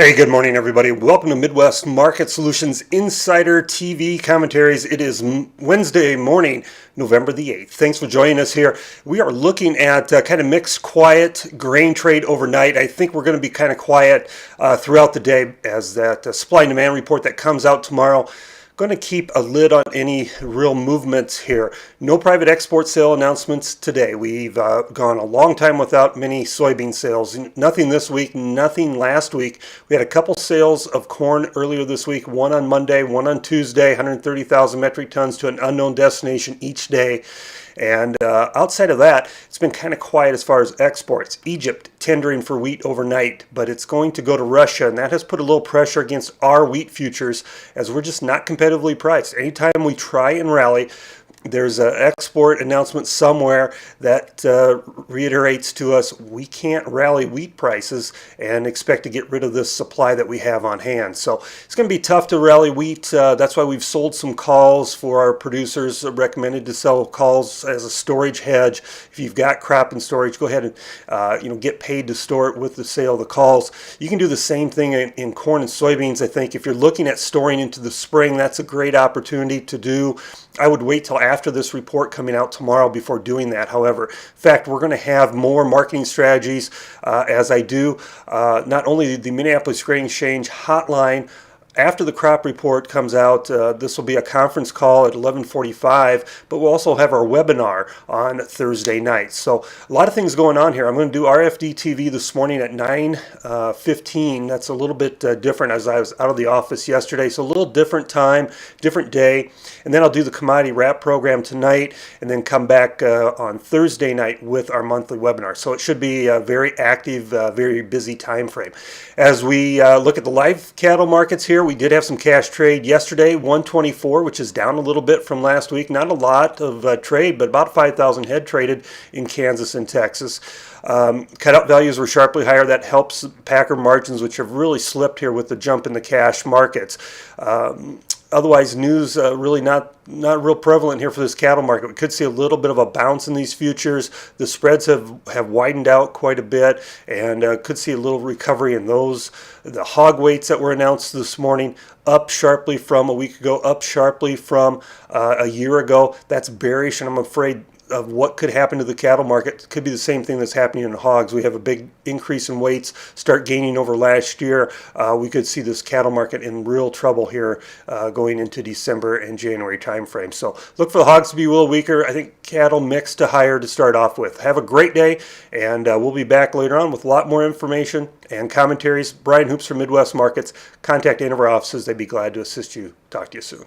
Hey, good morning, everybody. Welcome to Midwest Market Solutions Insider TV commentaries. It is Wednesday morning, November the 8th. Thanks for joining us here. We are looking at kind of mixed, quiet grain trade overnight. I think we're going to be kind of quiet throughout the day as that supply and demand report that comes out tomorrow. Going to keep a lid on any real movements here. No private export sale announcements today. We've gone a long time without many soybean sales. Nothing this week, nothing last week. We had a couple sales of corn earlier this week, one on Monday, one on Tuesday, 130,000 metric tons to an unknown destination each day. And outside of that, it's been kind of quiet as far as exports. Egypt tendering for wheat overnight, but it's going to go to Russia, and that has put a little pressure against our wheat futures as we're just not competitively priced. Anytime we try and rally, there's an export announcement somewhere that reiterates to us we can't rally wheat prices and expect to get rid of this supply that we have on hand. So it's going to be tough to rally wheat. That's why we've sold some calls for our producers. Recommended to sell calls as a storage hedge. If you've got crop in storage, go ahead and get paid to store it with the sale of the calls. You can do the same thing in corn and soybeans. I think if you're looking at storing into the spring, that's a great opportunity to do. I would wait till after this report coming out tomorrow before doing that. However, in fact, we're going to have more marketing strategies as I do. Not only the Minneapolis Grain Exchange hotline, after the crop report comes out, this will be a conference call at 11:45, but we'll also have our webinar on Thursday night. So a lot of things going on here. I'm going to do RFD TV this morning at 9:15. That's a little bit different as I was out of the office yesterday. So a little different time, different day. And then I'll do the commodity wrap program tonight and then come back on Thursday night with our monthly webinar. So it should be a very active, very busy time frame. As we look at the live cattle markets here, we did have some cash trade yesterday, 124, which is down a little bit from last week. Not a lot of trade, but about 5,000 head traded in Kansas and Texas. Cutout values were sharply higher. That helps packer margins, which have really slipped here with the jump in the cash markets. Otherwise, news really not real prevalent here for this cattle market. We could see a little bit of a bounce in these futures. The spreads have widened out quite a bit, and could see a little recovery in those. The hog weights that were announced this morning up sharply from a week ago, up sharply from a year ago. That's bearish, and I'm afraid of what could happen to the cattle market. It could be the same thing that's happening in hogs. We have a big increase in weights, start gaining over last year. We could see this cattle market in real trouble here going into December and January timeframe. So look for the hogs to be a little weaker. I think cattle mixed to higher to start off with. Have a great day, and we'll be back later on with a lot more information and commentaries. Brian Hoops from Midwest Markets. Contact any of our offices. They'd be glad to assist you. Talk to you soon.